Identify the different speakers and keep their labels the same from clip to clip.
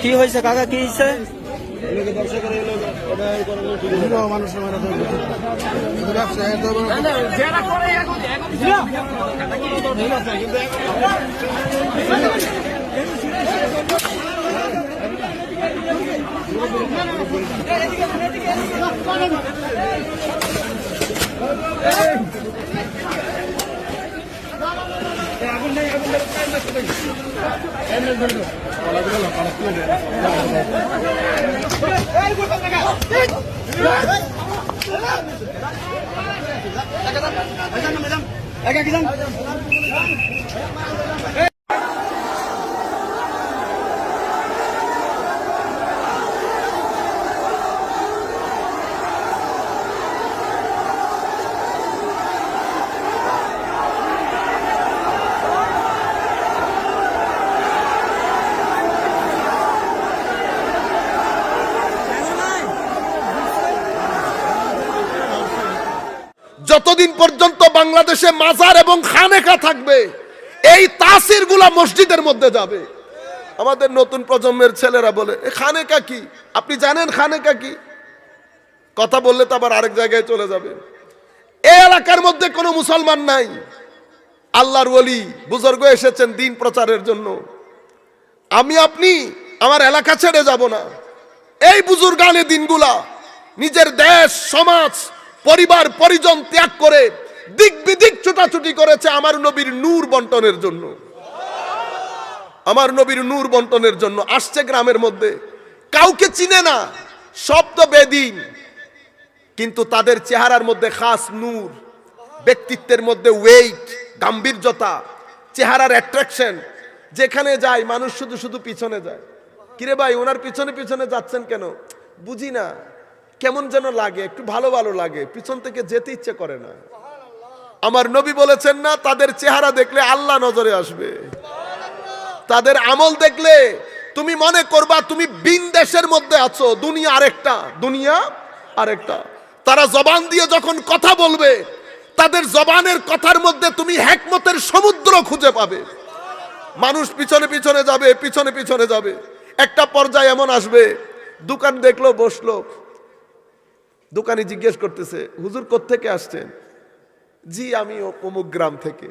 Speaker 1: কি হয়েছে কাকা, কি হয়েছে?
Speaker 2: যতদিন পর্যন্ত বাংলাদেশে মাজার এবং খানেকা থাকবে, এই তাসির গুলা মসজিদের মধ্যে যাবে। আমাদের নতুন প্রজন্মের ছেলেরা বলে এ খানেকা কি? আপনি জানেন খানেকা কি? কথা বললে তো আবার আরেক জায়গায় চলে যাবে। এই এলাকার মধ্যে কোনো মুসলমান নাই, আল্লাহর ওলি বুজুর্গ এসেছেন দিন প্রচারের জন্য। আমি আপনি আমার এলাকা ছেড়ে যাব না। এই বুজুর্গানে দিনগুলা নিজের দেশ, সমাজ, পরিবার, পরিজন ত্যাগ করে দিক বিদিক ছুটাছুটি করেছে আমার নবীর নূর বন্টনের জন্য। আমার নবীর নূর বন্টনের জন্য আসছে গ্রামের মধ্যে, কাউকে চিনে না, সব তো বেদিন, কিন্তু তাদের চেহারার মধ্যে খাস নূর, ব্যক্তিত্বের মধ্যে ওয়েট, গাম্ভীর্যতা, চেহারার অ্যাট্রাকশন। যেখানে যায় মানুষ শুধু শুধু পিছনে যায়। কিরে ভাই, ওনার পিছনে পিছনে যাচ্ছেন কেন? বুঝি না, কেমন যেন লাগে, একটু ভালো ভালো লাগে, পিছন থেকে যেতে ইচ্ছে করে না। আমার নবী বলেছেন না, তাদের চেহারা দেখলে আল্লাহ নজরে আসবে। তাদের আমল দেখলে তুমি মনে করবা তুমি ভিন দেশের মধ্যে আছো, দুনিয়া আরেকটা, দুনিয়া আরেকটা। তারা জবান দিয়ে যখন কথা বলবে, তাদের জবানের কথার মধ্যে তুমি হিকমতের সমুদ্র খুঁজে পাবে। মানুষ পিছনে পিছনে যাবে, পিছনে পিছনে যাবে। একটা পর্যায়ে এমন আসবে, দোকান দেখলো, বসলো, দোকানি জিজ্ঞেস করতেছে, হুজুর কোত্থেকে আসছেন? জি আমি অমুক গ্রাম থেকে।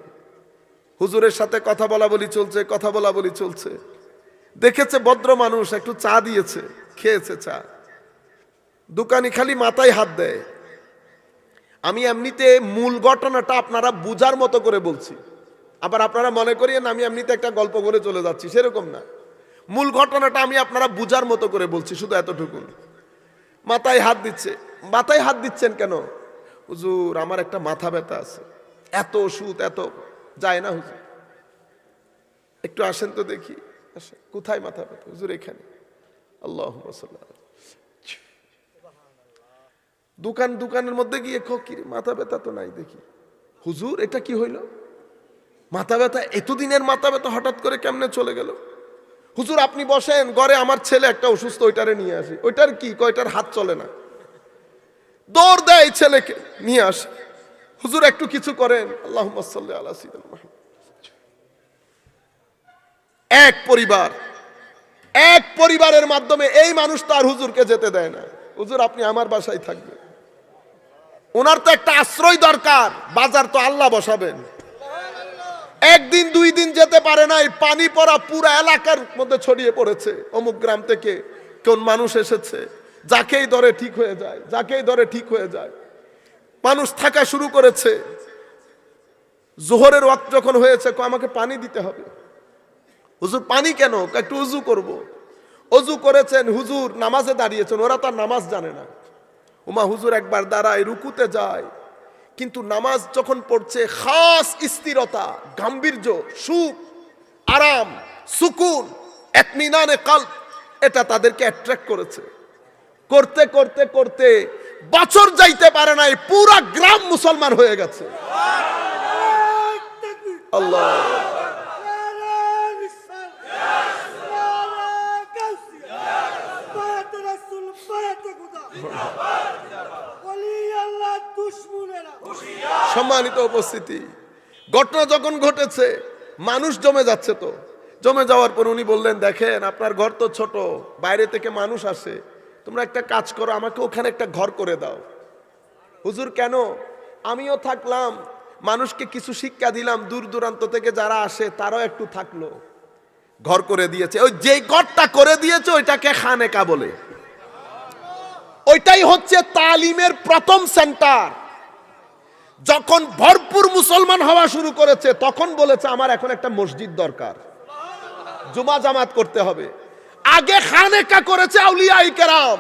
Speaker 2: হুজুরের সাথে কথা বলা বলি চলছে, কথা বলা বলি চলছে। দেখেছে ভদ্র মানুষ, একটু চা দিয়েছে, খেয়েছে চা। দোকানি খালি মাথায় হাত দেয়। আমি এমনিতে মূল ঘটনাটা আপনারা বুঝার মতো করে বলছি, আবার আপনারা মনে করিয়েন আমি এমনিতে একটা গল্প করে চলে যাচ্ছি, সেরকম না। মূল ঘটনাটা আমি আপনারা বুঝার মতো করে বলছি, শুধু এতটুকু। মাথায় হাত দিচ্ছে। মাথায় হাত দিচ্ছেন কেন? হুজুর আমার একটা মাথা ব্যথা আছে, এত ওষুধ, এত যায় না হুজুর, একটু আসেন তো দেখি। আসেন। কোথায় মাথা ব্যথা? হুজুর এখানে। আল্লাহুম্মা সাল্লি আলা। দোকানের মধ্যে গিয়ে কি মাথা ব্যথা তো নাই দেখি। হুজুর এটা কি হইল? মাথা ব্যথা, এতদিনের মাথা ব্যথা হঠাৎ করে কেমনে চলে গেল? হুজুর আপনি বসেন, ঘরে আমার ছেলে একটা অসুস্থ, ওইটারে নিয়ে আসি। ওইটার কি? কয়টার হাত চলে না। দৌড় দেয় ছেলেকে নিয়ে আসে। হুজুর একটু কিছু করেন। আল্লাহুম্মা সাল্লি আলা সাইয়্যিদিনা মুহাম্মদ। এক পরিবারের মাধ্যমে এই মানুষ তার হুজুরকে যেতে দেয় না। হুজুর আপনি আমার বাসায় থাকবেন। ওনার তো একটা আশ্রয় দরকার, বাজার তো আল্লাহ বসাবেন। একদিন দুই দিন যেতে পারে নাই, পানি পড়া পুরো এলাকার মধ্যে ছড়িয়ে পড়েছে। অমুক গ্রাম থেকে কোন মানুষ এসেছে, যাকেই ধরে ঠিক হয়ে যায়, যাকেই ধরে ঠিক হয়ে যায়। মানুষ থাকা শুরু করেছে। জোহরের ওয়াক্ত যখন হয়েছে, আমাকে পানি দিতে হবে। হুজুর পানি কেন? একটু উজু করব। অজু করেছেন, হুজুর নামাজে দাঁড়িয়েছেন, ওরা তো নামাজ জানে না। উমা হুজুর একবার দাঁড়ায়, রুকুতে যায়, কিন্তু নামাজ যখন পড়ছে খাস স্থিরতা, গাম্ভীর্য, সুখ, আরাম, সুকুন, ইতমিনানে কলব, এটা তাদেরকে অ্যাট্রাক্ট করেছে। করতে করতে করতে বছর যাইতে পারে নাই, পুরা গ্রাম মুসলমান হয়ে গেছে। আল্লাহ সম্মানিত উপস্থিতি, ঘটনা যখন ঘটেছে মানুষ জমে যাচ্ছে, তো জমে যাওয়ার পর উনি বললেন, দেখেন আপনার ঘর তো ছোট, বাইরে থেকে মানুষ আসে, তোমরা একটা কাজ করো, আমাকে ওখানে একটা ঘর করে দাও। হুজুর কেন? আমিও থাকলাম, মানুষকে কিছু শিক্ষা দিলাম, দূর দূরান্ত থেকে যারা আসে তারাও একটু থাকলো। ঘর করে দিয়েছে, ওই যে ঘরটা করে দিয়েছে ওইটাকে খানেকা বলে। ওইটাই হচ্ছে তালিমের প্রথম সেন্টার। যখন ভরপুর মুসলমান হওয়া শুরু করেছে তখন বলেছে আমার এখন একটা মসজিদ দরকার, জুমা জামাত করতে হবে। আগে খানেকা করেছে আউলিয়ায়ে কেরাম,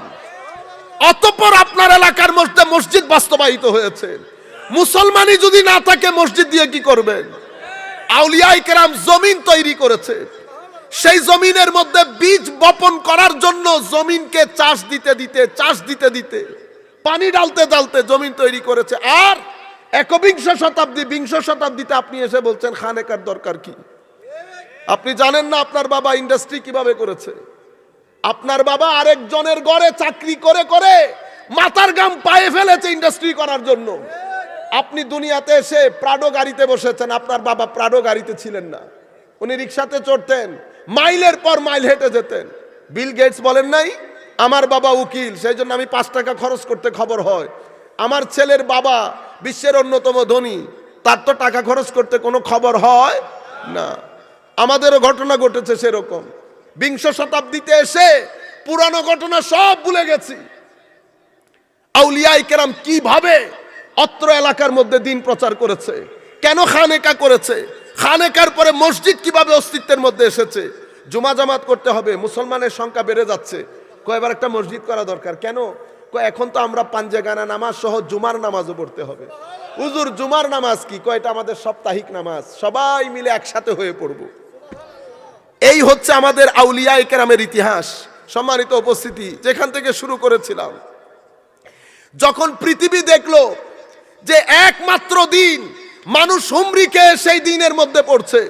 Speaker 2: অতঃপর আপনার এলাকার মধ্যে মসজিদ বাস্তবায়িত হয়েছে। মুসলমানই যদি না থাকে মসজিদ দিয়ে কি করবেন? আউলিয়ায়ে কেরাম জমিন তৈরি করেছে, সেই জমিনের মধ্যে বীজ বপন করার জন্য জমিনকে চাষ দিতে দিতে পানি ডালতে জমিন তৈরি করেছে। আর একবিংশ শতাব্দী, বিংশ শতাব্দীতে আপনি এসে বলছেন খানেকার দরকার কি? আপনি জানেন না আপনার বাবা ইন্ডাস্ট্রি কিভাবে করেছে? আপনার বাবা আরেকজনের ঘরে চাকরি করে করে মাথার গাম পায়ে ফেলেছে ইন্ডাস্ট্রি করার জন্য। আপনি দুনিয়াতে এসে প্রাডো গাড়িতে বসেছেন, আপনার বাবা প্রাডো গাড়িতে ছিলেন না, উনি রিক্সাতে চড়তেন, মাইলের পর মাইল হেঁটে যেতেন। বিল গেটস বলেন নাই আমার বাবা উকিল, সেই জন্য আমি 5 টাকা খরচ করতে খবর হয়। আমার ছেলের বাবা বিশ্বের অন্যতম ধনী, তার তো টাকা খরচ করতে কোনো খবর হয় না। আমাদেরও ঘটনা ঘটেছে সেরকম। বিংশ শতাব্দীতে এসে পুরানো ঘটনা সব ভুলে গেছি। আউলিয়ায়ে কেরাম কিভাবে অত্র এলাকার মধ্যে দিন প্রচার করেছে, কেন খানেকা করেছে, খানেকার পরে মসজিদ কিভাবে অস্তিত্বের মধ্যে এসেছে। জুমা জামাত করতে হবে, মুসলমানের সংখ্যা বেড়ে যাচ্ছে, কয়েকবার একটা মসজিদ করা দরকার। কেন? এখন তো আমরা পাঞ্জেগানা নামাজ সহ জুমার নামাজও পড়তে হবে। হুজুর জুমার নামাজ কি? এটা আমাদের সাপ্তাহিক নামাজ, সবাই মিলে একসাথে হয়ে পড়ব। এই হচ্ছে আমাদের আউলিয়ায়ে কেরামের ইতিহাস। সম্মানিত উপস্থিতি, যেখান থেকে শুরু করেছিলাম, যখন পৃথিবী দেখলো যে একমাত্র দিন, মানুষ হুমড়িকে সেই দিনের মধ্যে পড়ছে।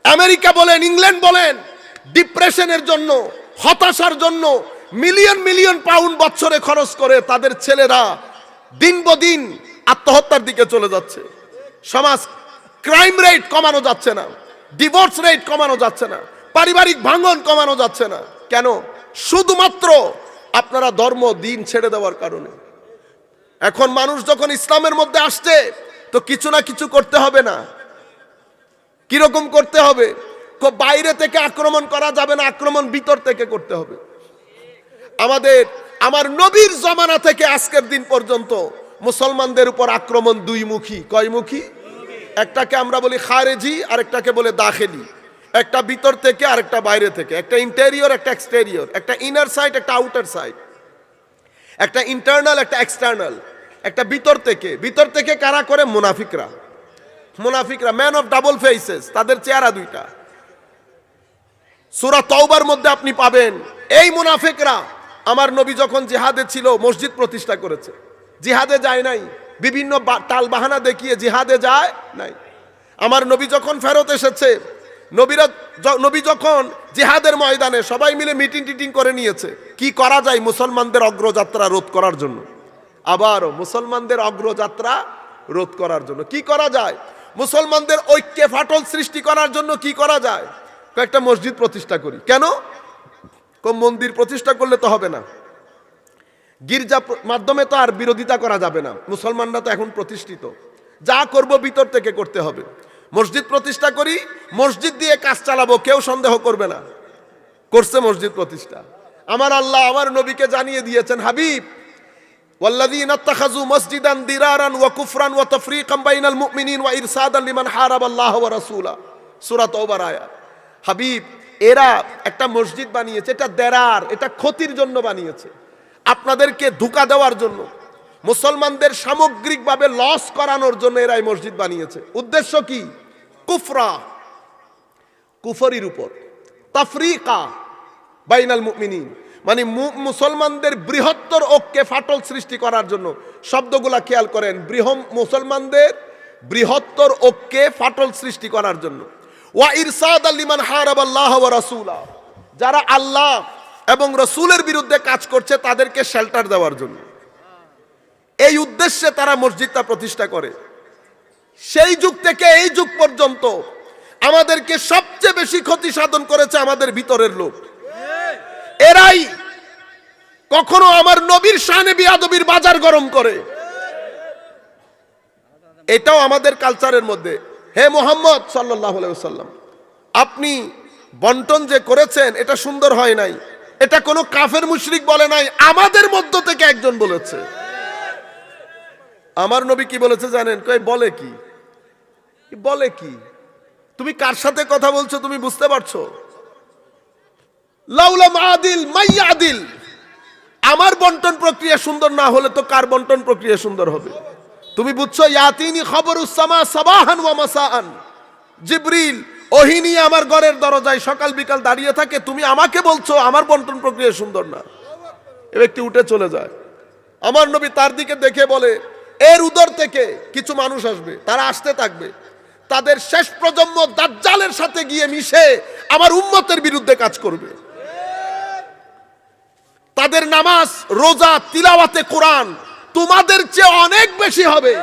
Speaker 2: আমেরিকা বলেন, ইংল্যান্ড বলেন, ডিপ্রেশনের জন্য, হতাশার জন্য মিলিয়ন মিলিয়ন পাউন্ড বছরে খরচ করে তাদের ছেলেরা দিন বদিন আত্মহত্যার দিকে চলে যাচ্ছে। সমাজ ক্রাইম রেট কমানো যাচ্ছে না, ডিভোর্স রেট কমানো যাচ্ছে না, পারিবারিক ভাঙন কমানো যাচ্ছে না। কেন? শুধুমাত্র আপনারা ধর্ম দিন ছেড়ে দেওয়ার কারণে। এখন মানুষ যখন ইসলামের মধ্যে আসছে তো কিছু না কিছু করতে হবে না। কিরকম করতে হবে? বাইরে থেকে আক্রমণ করা যাবে না, আক্রমণ ভিতর থেকে করতে হবে। আমার নবীর জমানা থেকে আজকের দিন পর্যন্ত মুসলমানদের উপর আক্রমণ দুইমুখী। কয়মুখী? একটাকে আমরা বলি খারেজি, আরেকটাকে বলে দাখিলি। একটা ভিতর থেকে আরেকটা বাইরে থেকে, একটা ইন্টেরিয়র একটা এক্সটেরিয়র, একটা ইনার সাইড একটা আউটার সাইড, একটা ইন্টারনাল একটা এক্সটার্নাল। একটা ভিতর থেকে কারা করে? মুনাফিকরা। ম্যান অফ ডাবল ফেসেস, তাদের চেহারা দুইটা। সূরা তাওবার মধ্যে আপনি পাবেন এই মুনাফিকরা। আমার নবী যখন জিহাদে ছিল মসজিদ প্রতিষ্ঠা করেছে, জিহাদে যায় নাই, বিভিন্ন টাল বাহানা দেখিয়ে জিহাদে যায় নাই। আমার নবী যখন ফেরত এসেছে, নবী যখন জিহাদের ময়দানে সবাই মিলে মিটিং করে নিয়েছে কি করা যায় মুসলমানদের অগ্রযাত্রা রোধ করার জন্য। আবারও মুসলমানদের অগ্রযাত্রা রোধ করার জন্য কি করা যায়, মুসলমানদের ঐক্যে ফাটল সৃষ্টি করার জন্য কি করা যায়? কয়েকটা মসজিদ প্রতিষ্ঠা করি। কেন? মন্দির প্রতিষ্ঠা করলে তো হবে না, গির্জা মাধ্যমে তো আর বিরোধিতা করা যাবে না। মুসলমানরা তো এখন প্রতিষ্ঠিত, যা করব ভিতর থেকে করতে হবে। মসজিদ প্রতিষ্ঠা করি, মসজিদ দিয়ে কাজ চালাবো, কেউ সন্দেহ করবে না। করছে মসজিদ প্রতিষ্ঠা। আমার আল্লাহ আমার নবীকে জানিয়ে দিয়েছেন, হাবিব ওয়াল্লাযীনা ইত্তাখাযু মাসজিদান দিরারান ওয়া কুফরান ওয়া তাফরীকান বাইনাল মুমিনিন ওয়া ইরসাদান লিমান হারাবাল্লাহ ওয়া রাসূলা, সূরা তাওবার আয়াত। হাবিব, এরা একটা মসজিদ বানিয়েছে, এটা দেরার, এটা ক্ষতির জন্য বানিয়েছে, আপনাদেরকে ধোঁকা দেওয়ার জন্য, মুসলমানদের সামগ্রিকভাবে লস করানোর জন্য এরা এই মসজিদ বানিয়েছে। উদ্দেশ্য কি? কুফরা, কুফরির উপর, তাফরীকা বাইনাল মুমিনিন, মানে মুসলমানদের বৃহত্তর ঐক্যে ফাটল সৃষ্টি করার জন্য। শব্দগুলা খেয়াল করেন, মুসলমানদের বৃহত্তর ঐক্যে ফাটল সৃষ্টি করার জন্য। ওয়া ইরসাদাল লিমান হারাবাল্লাহ ওয়া রাসূলা, যারা আল্লাহ এবং রাসূলের বিরুদ্ধে কাজ করছে তাদেরকে শেল্টার দেওয়ার জন্য। এই উদ্দেশ্যে তারা মসজিদটা প্রতিষ্ঠা করে। সেই যুগ থেকে এই যুগ পর্যন্ত আমাদেরকে সবচেয়ে বেশি ক্ষতি সাধন করেছে আমাদের ভিতরের লোক। এরাই কখনো আমার নবীর শানে বিয়াদবির বাজার গরম করে। এটাও আমাদের কালচারের মধ্যে। হে মুহাম্মদ সাল্লাল্লাহু আলাইহি ওয়াসাল্লাম, আপনি বন্টন যে করেছেন এটা সুন্দর হয় নাই, এটা কোনো কাফের মুশরিক বলে নাই, আমাদের মধ্য থেকে একজন বলেছে। আমার নবী কি বলেছে জানেন? কই বলে কি? বলে কি? তুমি কার সাথে কথা বলছো তুমি বুঝতে পারছো? লাউলা মাদিল মাইয়াদিল, আমার বন্টন প্রক্রিয়া সুন্দর না হলে তো কার বন্টন প্রক্রিয়া সুন্দর হবে? তুমি বুঝছো? ইয়াতিনি খবরুস সামা সাবাহান ওয়া মাসাআন, জিবরিল ওহী নিয়ে আমার ঘরের দরজায় সকাল বিকাল দাঁড়িয়ে থাকে, তুমি আমাকে বলছো আমার বন্টন প্রক্রিয়া সুন্দর না। এ ব্যক্তি উঠে চলে যায়। আমার নবী তার দিকে দেখে বলে, এর উদর থেকে কিছু মানুষ আসবে, তারা আসতে থাকবে, তাদের শেষ প্রজন্ম দাজ্জালের সাথে গিয়ে মিশে আমার উম্মতের বিরুদ্ধে কাজ করবে। তাদের নামাজ রোজা তিলাওয়াতে কোরআন তোমাদের চেয়ে অনেক বেশি হবে,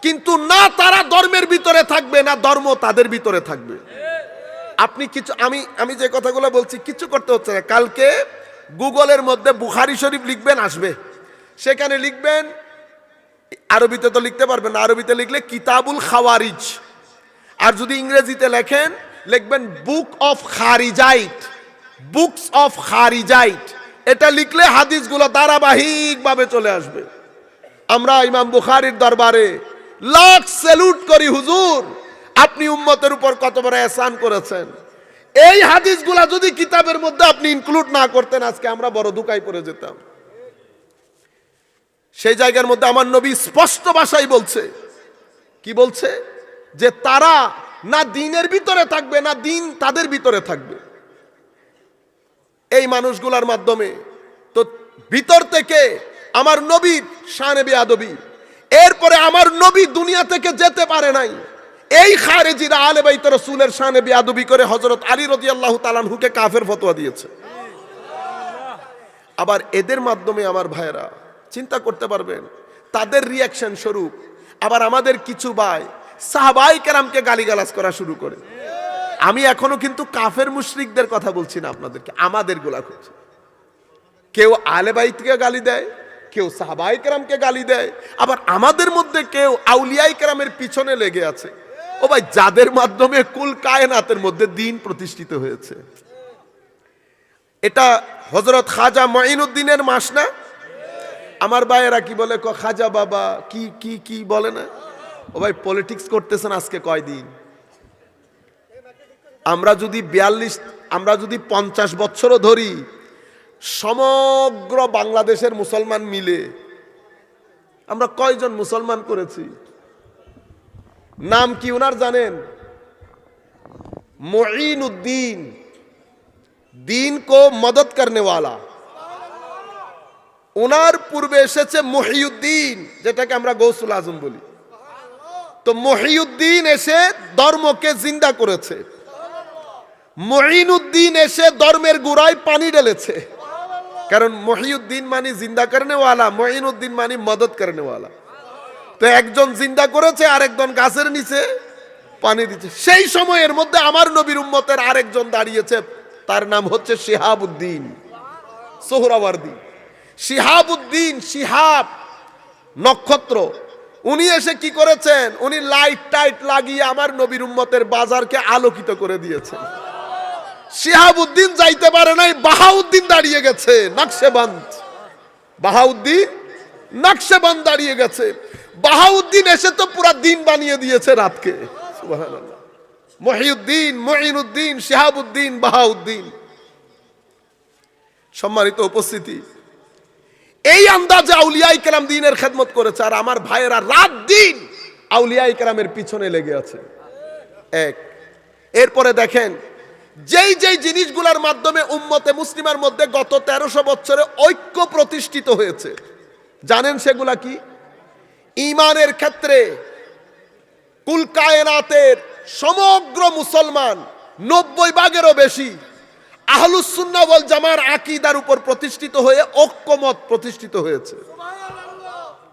Speaker 2: কিন্তু না তারা ধর্মের ভিতরে থাকবে না ধর্ম তাদের ভিতরে থাকবে। আপনি কিছু আমি যে কথাগুলো বলছি কিছু করতে হচ্ছে না। কালকে গুগলের মধ্যে বুখারী শরীফ লিখবেন, আসবে, সেখানে লিখবেন, আরবিতে তো লিখতে পারবেন না, আরবিতে লিখলে কিতাবুল খাওয়ারিজ, আর যদি ইংরেজিতে লেখেন লিখবেন বুক অফ খারিজাইট, বুকস অফ খারিজাইট। এটা লিখলে হাদিসগুলো ধারাবাহিকভাবে চলে আসবে। আমরা ইমাম বুখারীর দরবারে লাখ স্যালুট করি, হুজুর আপনি উম্মতের উপর কত বড় ihsan করেছেন। এই হাদিসগুলা যদি কিতাবের মধ্যে আপনি ইনক্লুড না করতেন আজকে আমরা বড় দুঃখায় পড়ে যেতাম। সেই জায়গার মধ্যে আমার নবী স্পষ্ট ভাষায় বলছে, কি বলছে? যে তারা না দ্বীনের ভিতরে থাকবে না দ্বীন তাদের ভিতরে থাকবে। এই মানুষগুলোর মাধ্যমে তো ভিতর থেকে আমার নবীর শানে বেয়াদবি, এরপরে আমার নবী দুনিয়া থেকে যেতে পারে নাই, এই খারেজিরা আলে বাইত রাসূলের শানে বেয়াদবি করে হযরত আলী রাদিয়াল্লাহু তাআলা আনহুকে কাফের ফতোয়া দিয়েছে। আবার এদের মাধ্যমে আমার ভাইরা চিন্তা করতে পারবেন তাদের রিয়াকশন স্বরূপ আবার আমাদের কিছু ভাই সাহাবায়ে কেরামকে গালিগালাজ করা শুরু করে। আমি এখনো কিন্তু কাফের মুশরিকদের কথা বলছি না আপনাদেরকে, আমাদের গুলা করছে। কেউ আলে বাইতকে গালি দেয়, কেউ সাহাবায়ে কেরামকে গালি দেয়, আবার আমাদের মধ্যে কেউ আউলিয়ায়ে কেরামের পিছনে লেগে আছে। ও ভাই, যাদের মাধ্যমে কুল কায়নাতের মধ্যে দ্বীন প্রতিষ্ঠিত হয়েছে। এটা হযরত খাজা মুঈনুদ্দিনের মাস না? আমার ভাইয়েরা কি বলে, খাজা বাবা কি কি কি বলে না? ও ভাই, পলিটিক্স করতেছেন আজকে কয়দিন? আমরা যদি 50 বছরও ধরি, সমগ্র বাংলাদেশের মুসলমান মিলে আমরা কয়জন মুসলমান করেছি? নাম কি ওনার জানেন? মুঈনুদ্দিন, दीन को मदद करने वाला। ওনার পূর্বে এসেছে মহিউদ্দিন, যেটাকে আমরা গৌসুল আজম বলি। তো মহিউদ্দিন এসে ধর্মকে জিন্দা করেছে, মুঈনুদ্দিন এসে ধর্মের গোড়ায় পানি ঢেলেছে। কারণ মহিউদ্দিন মানে জিন্দা করনে ওয়ালা, মুঈনুদ্দিন মানে মদদ করনে ওয়ালা। তো একজন জিন্দা করেছে, আরেকজন গাছের নিচে পানি দিচ্ছে। সেই সময়ের মধ্যে আমার নবীর উম্মতের আরেকজন দাঁড়িয়েছে, তার নাম হচ্ছে শিহাবউদ্দিন সোহরাওয়ার্দী। শিহাবউদ্দিন, শিহাব নক্ষত্র। উনি এসে কি করেছেন? উনি লাইট টাইট লাগিয়ে আমার নবীর উম্মতের বাজারকে আলোকিত করে দিয়েছেন। শিহাবউদ্দিন যাইতে পারে নাই, বাহাউদ্দিন দাঁড়িয়ে গেছে নকশেবন্দ। বাহাউদ্দিন নকশেবন্দ দাঁড়িয়ে গেছে। বাহাউদ্দিন এসে তো পুরা দিন বানিয়ে দিয়েছে রাতকে। সুবহানাল্লাহ। মহিউদ্দিন, মুঈনুদ্দিন, শিহাবউদ্দিন, বাহাউদ্দিন। সম্মানিত উপস্থিতি, এই আন্দাজে আউলিয়ায়ে কেরাম দ্বীনের খেদমত করেছে, আর আমার ভাইয়েরা রাত দিন আউলিয়ায়ে কেরামের পিছনে লেগে আছে। এক, এরপরে দেখেন যেই যেই জিনিসগুলোর মাধ্যমে উম্মতে মুসলিমার মধ্যে গত 1300 বছরে ঐক্য প্রতিষ্ঠিত হয়েছে, জানেন সেগুলা কি? ঈমানের ক্ষেত্রে কুল কায়নাতের সমগ্র মুসলমান 90 ভাগেরও বেশি আহলুস সুন্নাহ ওয়াল জামার আকীদার উপর প্রতিষ্ঠিত হয়ে ঐক্যমত প্রতিষ্ঠিত হয়েছে।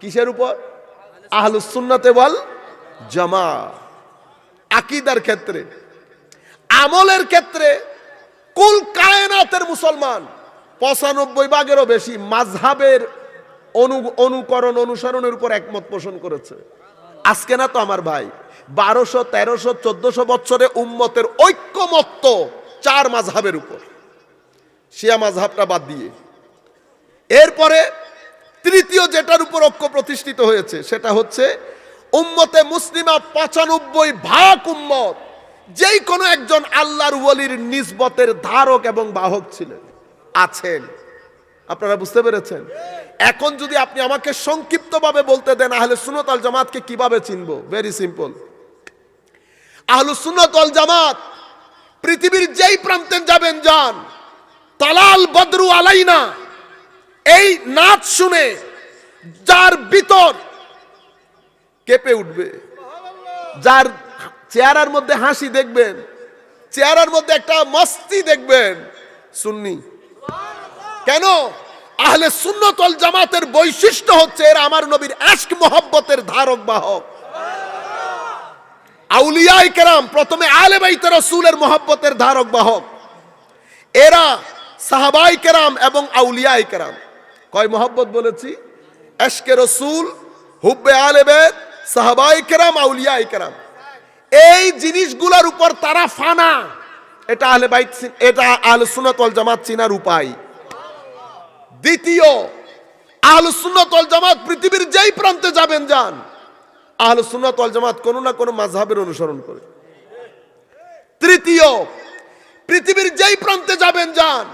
Speaker 2: কিসের উপর? আহলুস সুন্নাতে ওয়াল জামা। আকীদার ক্ষেত্রে, আমলের ক্ষেত্রে কুল কায়নাতের মুসলমান 95 ভাগেরও বেশি মাযহাবের অনুকরণ অনুসরণের উপর একমত পোষণ করেছে। আজকে না তো আমার ভাই, 1200, 1300, 1400 বছরে উম্মতের ঐক্যমত্য 4 মাযহাবের উপর, শিয়া মাযহাবটা বাদ দিয়ে। এরপরে তৃতীয় যেটার উপর ঐক্য প্রতিষ্ঠিত হয়েছে সেটা হচ্ছে উম্মতে মুসলিমা 95 ভাগ উম্মত যেই কোনো একজন আল্লাহর ওয়ালির নিসবতের ধারক এবং বাহক ছিলেন, আছেন। আপনারা বুঝতে পেরেছেন? এখন যদি আপনি আমাকে সংক্ষিপ্তভাবে বলতে দেন আহলে সুন্নাত ওয়াল জামাতকে কিভাবে চিনবো, ভেরি সিম্পল। আহলে সুন্নাত ওয়াল জামাত পৃথিবীর যেই প্রান্তে যাবেন যান, তালাল বদরু আলাইনা এই নাচ শুনে যার ভিতর কেঁপে উঠবে, যার চেহারার মধ্যে হাসি দেখবেন, চেহারার মধ্যে একটা মস্তি দেখবেন, সুন্নি। কেন? আহলে সুন্নাত ওয়াল জামাতের বৈশিষ্ট্য হচ্ছে এরা আমার নবীর ইশক মোহাব্বতের ধারক বাহক। আউলিয়ায়ে কেরাম প্রথমে আহলে বাইত রাসূলের মোহাব্বতের ধারক বাহক, এরা সাহাবায়ে কেরাম এবং আউলিয়ায়ে কেরাম। কয় মোহাব্বত বলেছি? ইশকে রাসূল, হুব্বে আহলে বাইত, সাহাবায়ে কেরাম, আউলিয়ায়ে কেরাম। এই জিনিসগুলোর উপর তারা ফানা। এটা আহলে বাইত, এটা আহলে সুন্নাত ওয়াল জামাত চিনার উপায়। দ্বিতীয়, আহলে সুন্নাত ওয়াল জামাত পৃথিবীর যেই প্রান্তে যাবেন যান, আহলে সুন্নাত ওয়াল জামাত কোনো না কোনো মাযহাবের অনুসরণ করে। তৃতীয়, পৃথিবীর যেই প্রান্তে যাবেন যান,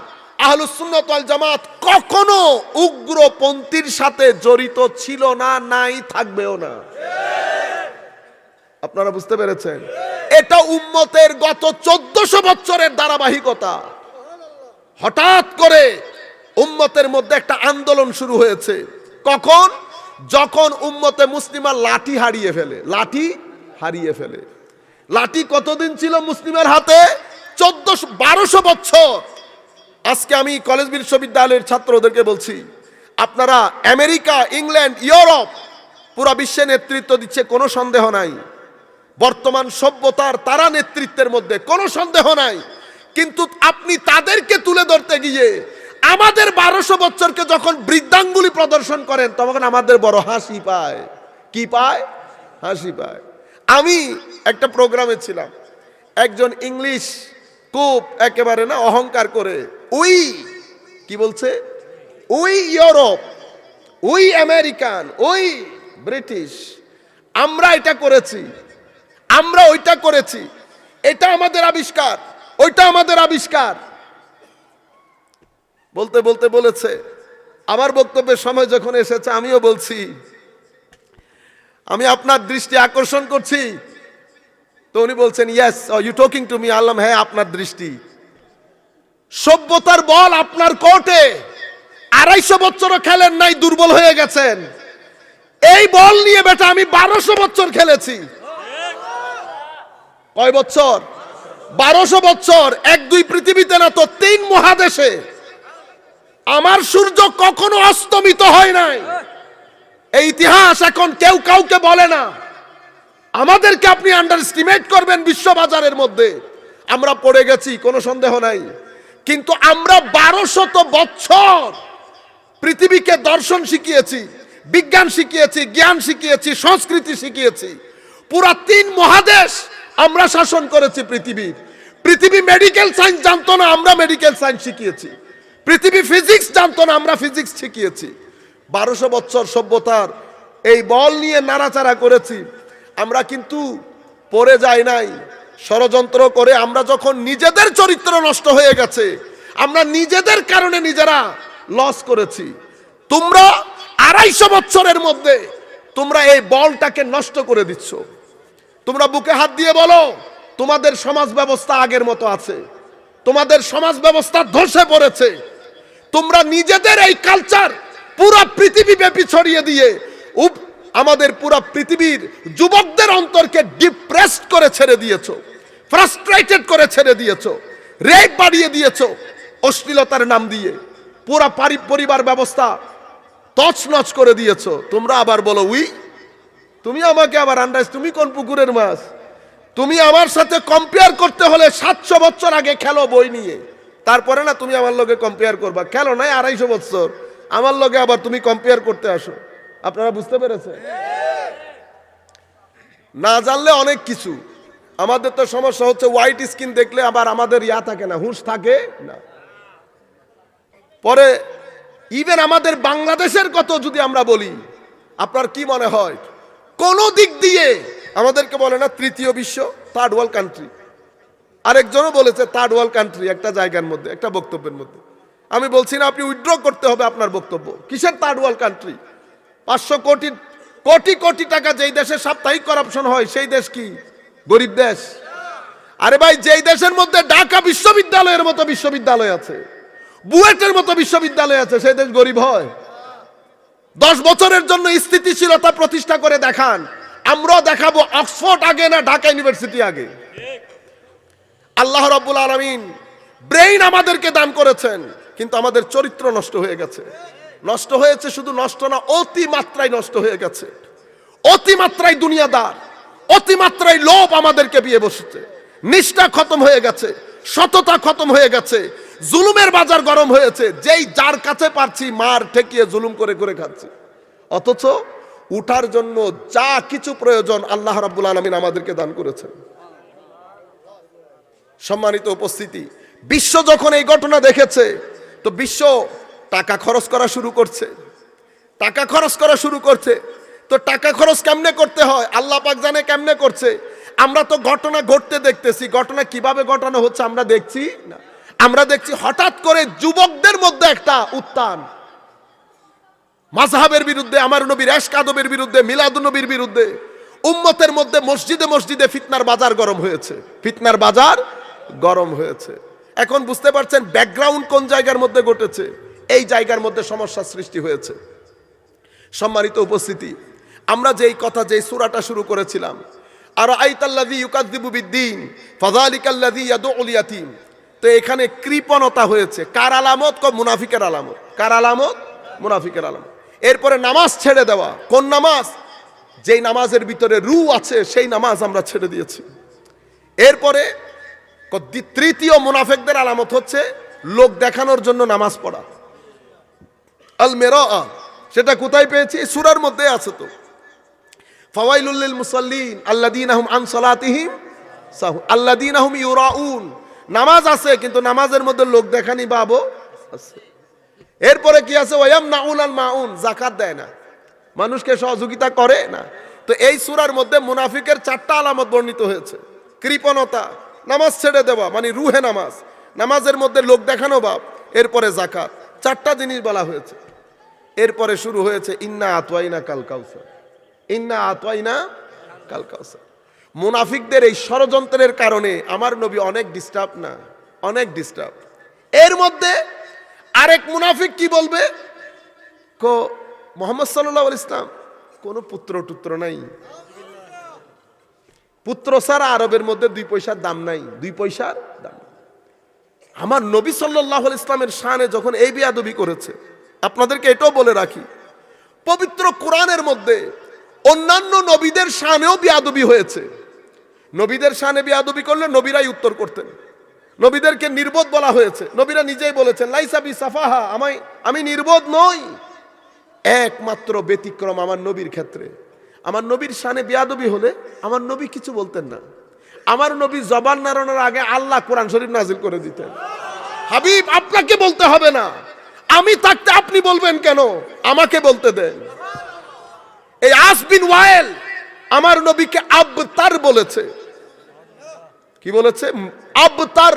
Speaker 2: আহলে সুন্নাত ওয়াল জামাত কখনো উগ্রপন্থীর সাথে জড়িত ছিল না, নাই, থাকবেও না। আপনারা বুঝতে পেরেছেন? এটা উম্মতের গত 1400 বছরের ধারাবাহিকতা। হঠাৎ করে উম্মতের মধ্যে একটা আন্দোলন শুরু হয়েছে। কখন? যখন উম্মতে মুসলিমা লাঠি হারিয়ে ফেলে। লাঠি হারিয়ে ফেলে। লাঠি কতদিন ছিল মুসলিমের হাতে? 1200 বছর। আজকে আমি কলেজ বিশ্ববিদ্যালয়ের ছাত্রদেরকে বলছি, আপনারা আমেরিকা, ইংল্যান্ড, ইউরোপ পুরো বিশ্বে নেতৃত্ব দিচ্ছে, কোনো সন্দেহ নাই। বর্তমান সভ্যতার তারা নেতৃত্বের মধ্যে কোনো সন্দেহ নাই। কিন্তু আপনি তাদেরকে তুলে ধরতে গিয়ে আমাদের 1200 বছরকে যখন বৃদ্ধাঙ্গুলি প্রদর্শন করেন, তখন আমাদের বড় হাসি পায়। কি পায়? হাসি পায়। আমি একটা প্রোগ্রামে ছিলাম, একজন ইংলিশ খুব একেবারে না অহংকার করে উই কি বলছে, we Europe, we American, we British, আমরা এটা করেছি, আমরা ওইটা করেছি, এটা আমাদের আবিষ্কার, ওইটা আমাদের আবিষ্কার বলতে বলতে বলেছে। আমার বক্তব্যের সময় যখন এসেছে আমিও বলছি, আমি আপনার দৃষ্টি আকর্ষণ করছি। তো উনি বলছেন, yes, you talking to me? Allah, হ্যাঁ, আপনার দৃষ্টি। সভ্যতার বল আপনার কোর্টে 250 বছরও খেলেন নাই, দুর্বল হয়ে গেছেন। এই বল নিয়ে বেটা আমি 1200 বছর খেলেছি। কয় বছর? 1200 বছর। 1-2 পৃথিবীতে না তো 3 মহাদেশে আমার সূর্য কখনো অস্তমিত হয় নাই। এই ইতিহাস এখন কেউ কাউকে বলে না। আমাদেরকে আপনি আন্ডারএস্টিমেট করবেন বিশ্ববাজারের মধ্যে, আমরা পড়ে গেছি, কোনো সন্দেহ নাই। কিন্তু আমরা 1200 বছর পৃথিবীকে দর্শন শিখিয়েছি, বিজ্ঞান শিখিয়েছি, জ্ঞান শিখিয়েছি, সংস্কৃতি শিখিয়েছি। পুরা 3 মহাদেশ আমরা শাসন করেছি পৃথিবীর। পৃথিবী মেডিকেল সায়েন্স জানতো না, আমরা মেডিকেল সায়েন্স শিখিয়েছি। পৃথিবী ফিজিক্স জানতো না, আমরা ফিজিক্স শিখিয়েছি। 1200 বছর সভ্যতার এই বল নিয়ে নাড়াচাড়া করেছি। আমরা কিন্তু পড়ে যাই নাই ষড়যন্ত্র করে। আমরা যখন নিজেদের চরিত্র নষ্ট হয়ে গেছে, আমরা নিজেদের কারণে নিজেরা লস করেছি। তোমরা 250 বছরের মধ্যে তোমরা এই বলটাকে নষ্ট করে দিচ্ছ। তোমরা বুকে হাত দিয়ে বলো, তোমাদের সমাজ ব্যবস্থা আগের মতো আছে, তোমাদের সমাজ ব্যবস্থা ধসে পড়েছে। তোমরা নিজেদের এই কালচার পুরো পৃথিবী ব্যাপী ছড়িয়ে দিয়ে আমাদের পুরো পৃথিবীর যুবকদের অন্তরকে ডিপ্রেসড করে ছেড়ে দিয়েছো, ফ্রাস্ট্রেটেড করে ছেড়ে দিয়েছো, রেপ বাড়িয়ে দিয়েছো অশ্লীলতার নাম দিয়ে। পুরা পরিবার ব্যবস্থা তছনছ করে দিয়েছো। তোমরা আবার বলো উই তুমি আমাকে আবার আন্দাজ, তুমি কোন পুকুরের মাছ? তুমি আমার সাথে কম্পেয়ার করতে হলে 700 বছর আগে খেলো বই নিয়ে, তারপরে না তুমি আমার লগে কম্পেয়ার করবা। খেলো নাই 250 বছর, আমার লগে আবার তুমি কম্পেয়ার করতে আসো। আপনারা বুঝতে পেরেছেন? না জানলে অনেক কিছু। আমাদের তো সমস্যা হচ্ছে হোয়াইট স্কিন দেখলে আবার আমাদের থাকে না, হুঁশ থাকে না। পরে ইভেন আমাদের বাংলাদেশের কত যদি আমরা বলি, আপনার কি মনে হয় কোন দিক দিয়ে আমাদেরকে বলে না তৃতীয় বিশ্ব, থার্ড ওয়ার্ল্ড কান্ট্রি? আরেকজনও বলেছে থার্ড ওয়ার্ল্ড কান্ট্রি একটা জায়গার মধ্যে, একটা বক্তব্যের মধ্যে। আমি বলছি না আপনি উইথড্র করতে হবে আপনার বক্তব্য। কিসের third world country? 500 crore crore crore টাকা যেই দেশে সাপ্তাহিক করাপশন হয় সেই দেশ কি গরিব দেশ? আরে ভাই, যেই দেশের মধ্যে ঢাকা বিশ্ববিদ্যালয়ের মতো বিশ্ববিদ্যালয় আছে, বুয়েটের মতো বিশ্ববিদ্যালয় আছে, সেই দেশ গরিব হয়? 10 বছরের জন্য স্থিতিশীলতা প্রতিষ্ঠা করে দেখান, আমরাও দেখাবো অক্সফোর্ড আগে না ঢাকা ইউনিভার্সিটি আগে। আল্লাহ রাব্বুল আলামিন ব্রেইন আমাদেরকে দান করেছেন, কিন্তু আমাদের চরিত্র নষ্ট হয়ে গেছে। নষ্ট হয়েছে, শুধু নষ্ট না, অতিমাত্রায় নষ্ট হয়ে গেছে। অতিমাত্রায় দুনিয়াদার, অতিমাত্রায় লোভ আমাদেরকে বিয়ে বসেছে। নিষ্ঠা খতম হয়ে গেছে, সততা খতম হয়ে গেছে, জুলুমের বাজার গরম হয়েছে। যেই যার কাছে পারছি মার ঠেকিয়ে জুলুম করে করে খাচ্ছি। অথচ উঠার জন্য যা কিছু প্রয়োজন আল্লাহ রাব্বুল আলামিন আমাদেরকে দান করেছেন। সম্মানিত উপস্থিতি, বিশ্ব যখন এই ঘটনা দেখেছে, তো বিশ্ব টাকা খরচ করা শুরু করছে। টাকা খরচ করা শুরু করছে। তো টাকা খরচ কেমনে করতে হয় আল্লাহ পাক জানে কেমনে করছে। আমরা তো ঘটনা ঘটতে দেখতেছি, ঘটনা কিভাবে ঘটানো হচ্ছে আমরা দেখছি না। আমরা দেখছি হঠাৎ করে যুবকদের মধ্যে একটা উত্থান, মাযহাবের বিরুদ্ধে, আমার নবীর ইশক আদবের বিরুদ্ধে, মিলাদুন নবীর বিরুদ্ধে। উম্মতের মধ্যে মসজিদে মসজিদে ফিতনার বাজার গরম হয়েছে, ফিতনার বাজার গরম হয়েছে। এখন বুঝতে পারছেন ব্যাকগ্রাউন্ড কোন জায়গার মধ্যে ঘটেছে? এই জায়গার মধ্যে সমস্যা সৃষ্টি হয়েছে। সম্মানিত উপস্থিতি, আমরা যেই কথা, যেই সূরাটা শুরু করেছিলাম, আর আইতাল্লাযী ইউকাযযিবু বিদ্দীন ফাযালিকাল্লাযী ইয়াদউল ইয়াতীম, তো এখানে কৃপণতা হয়েছে। কার আলামত? মুনাফিকের আলামত। কার আলামত? মুনাফিকের আলামত। এরপরে নামাজ ছেড়ে দেওয়া। কোন নামাজ? যেই নামাজের ভিতরে রূহ আছে সেই নামাজ আমরা ছেড়ে দিয়েছি। এরপরে তৃতীয় মুনাফিকদের আলামত হচ্ছে লোক দেখানোর জন্য নামাজ পড়া, আল মিরাআ। সেটা কোথায় পেয়েছি? সূরার মধ্যে আছে তো, ফাওয়াইলুল লিল মুসাল্লিন আল্লাযীনা হুম আন সালাতিহিম সাহুন আল্লাযীনা হুম ইউরাউন। নামাজ আছে কিন্তু নামাজের মধ্যে লোক দেখানি ভাবও আছে। এরপরে কি আছে? ওয়ায়ামনাউন আল মাউন, যাকাত দেয় না, মানুষকে সহযোগিতা করে না। তো এই সূরার মধ্যে মুনাফিকের 4টা আলামত বর্ণিত হয়েছে। কৃপণতা, নামাজ ছেড়ে দেওয়া মানে রুহে নামাজ, নামাজের মধ্যে লোক দেখানো ভাব, এরপরে যাকাত, 4টা জিনিস বলা হয়েছে। এরপরে শুরু হয়েছে ইন্না আতওয়াইনা কাল কাউসার, ইন্না আতওয়াইনা কাল কাউসার। মুনাফিকদের এই ষড়যন্ত্রের কারণে আমার নবী অনেক ডিস্টার্ব, না অনেক ডিস্টার্ব। এর মধ্যে আরেক মুনাফিক কি বলবে? মুহাম্মদ সাল্লাল্লাহু আলাইহি ইসলাম কোনো পুত্র টুত্র নাই, পুত্র ছাড়া আরবের মধ্যে 2 পয়সার দাম নাই, 2 পয়সার দাম। আমার নবী সাল্লাল্লাহু আলাইহি ইসলামের শানে যখন এই বেয়াদবি করেছে, আপনাদেরকে এটাও বলে রাখি, পবিত্র কোরআনের মধ্যে অন্যান্য নবীদের শানেও বেয়াদবি হয়েছে। নবীদের শানে বেয়াদবি করলে নবীরাই উত্তর করতেন। নবীদেরকে নির্বোধ বলা হয়েছে, নবীরা নিজেই বলেছেন লাইসা বি সাফাহা, আমি নির্বোধ নই। একমাত্র ব্যতিক্রম আমার নবীর ক্ষেত্রে। আমার নবীর শানে বেয়াদবি হলে আমার নবী কিছু বলতেন না। আমার নবী জবান নাড়ানোর আগে আল্লাহ কোরআন শরীফ নাজিল করে দিতেন। হাবিব আপনাকে বলতে হবে না, আমি থাকতে আপনি বলবেন কেন, আমাকে বলতে দেন। এই আস বিন ওয়াইল আমার নবীকে আবতার বলেছে। কি বলেছে? আবতার,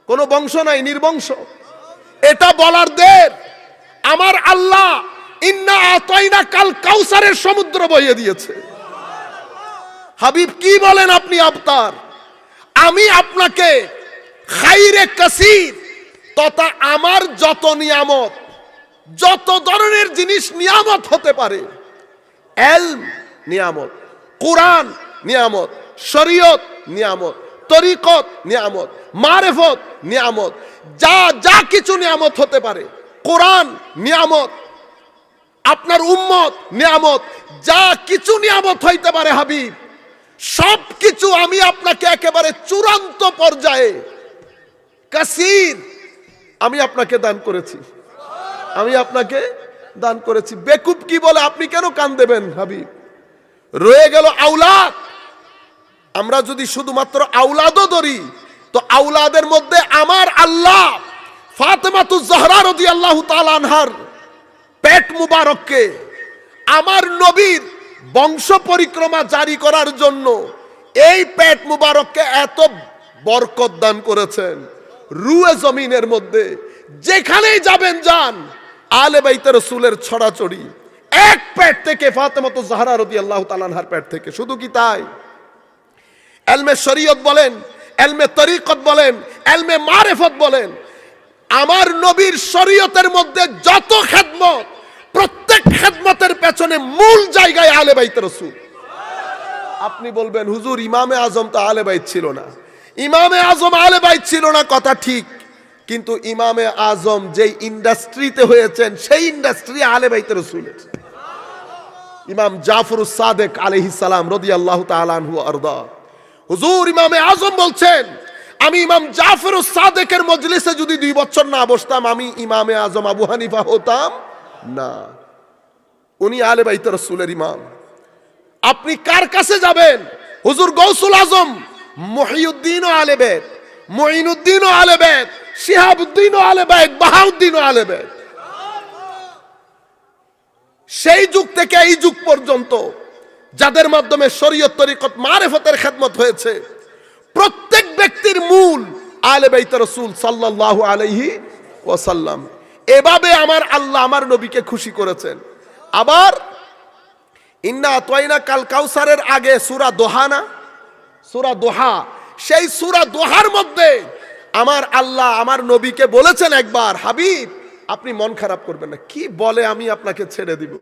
Speaker 2: কোন বংশ নাই, নির্বংশ। এটা বলার দের আমার আল্লাহ ইন্না আতাইনা কাল কাউসারের সমুদ্র বইয়ে দিয়েছে। হাবিব কি বলেন আপনি আবতার? আমি আপনাকে খাইরে কাসির তথা আমার যত নিয়ামত, যত ধরনের জিনিস নিয়ামত হতে পারে, ইলম নিয়ামত, কোরআন নিয়ামত, শরীয়ত নিয়ামত, তরিকত নিয়ামত, মারিফত নিয়ামত, যা যা কিছু নিয়ামত হতে পারে, কোরআন নিয়ামত, আপনার উম্মত নিয়ামত, যা কিছু নিয়ামত হইতে পারে হাবিব, সব কিছু আমি আপনাকে একেবারে চূড়ান্ত পর্যায়ে কাসির আমি আপনাকে দান করেছি। আমি আপনাকে দান করেছি। বেকুব কি বলে আপনি কেন কান দেবেন হাবিব? রয়ে গেল আওলাদ। আমরা যদি শুধুমাত্র আওলাদও ধরি, তো আওলাদের মধ্যে আমার আল্লাহ ফাতেমাতুজ জাহরা রাদিয়াল্লাহু তাআলা আনহার পেট মুবারককে আমার নবীর বংশ পরিক্রমা জারি করার জন্য এই পেট মুবারককে এত বরকত দান করেছেন। রুয়ে জমিনের মধ্যে যেখানেই যাবেন যান, আলে বাইতে রাসূলের ছড়াছড়ি এক পেট থেকে, ফাতেমাতুজ জাহরা রাদিয়াল্লাহু তাআলা আনহার পেট থেকে। শুধু কি তাই? এলমে শরীয়ত বলেন, এলমে তরিকত বলেন, এলমে মারিফত বলেন, আমার নবীর শরীয়তের মধ্যে যত খেদমত, প্রত্যেক খেদমতের পেছনে মূল জায়গায় আলে বাইতে রাসূল। আপনি বলবেন হুজুর ইমামে আজম তো আলে বাইত ছিল না। ইমামে আজম আলে বাইত ছিল না, কথা ঠিক, কিন্তু ইমামে আজম যেই ইন্ডাস্ট্রিতে হয়েছেন সেই ইন্ডাস্ট্রি আলে বাইতে রাসূলের। ইমাম জাফরুস সাদেক আলাইহিস সালাম রাদিয়াল্লাহু তাআলা আনহু আরদা, হুজুর ইমামে আজম বলছেন, আমি ইমাম জাফরুস সাদেকের মজলিসে যদি 2 বছর না বসতাম, আমি ইমামে আজম আবু হানিফা হতাম না। উনি আলে বাইতে রাসূলের ইমাম। আপনি কার কাছে যাবেন? হুজুর গৌসুল আজম মুহিউদ্দিন আলে বাইত, মুঈনুদ্দিন আলে বাইত, শিহাবউদ্দিন আলে বাইত, বাহাউদ্দিন আলে বাইত। সেই যুগ থেকে এই যুগ পর্যন্ত যাদের মাধ্যমে শরীয়ত তরিকত মারিফতের খেদমত হয়েছে, প্রত্যেক ব্যক্তির মূল আলে বাইতে রাসূল সাল্লাল্লাহু আলাইহি ওয়াসাল্লাম। এভাবে আমার আল্লাহ আমার নবীকে খুশি করেছেন। আবার ইন্না আতাইনা কাল কাউসারের আগে সূরা দোহা না, সূরা দোহা, সেই সূরা দোহার মধ্যে আমার আল্লাহ আমার নবীকে বলেছেন একবার, হাবিব আপনি মন খারাপ করবেন না। কি বলে আমি আপনাকে ছেড়ে দিব।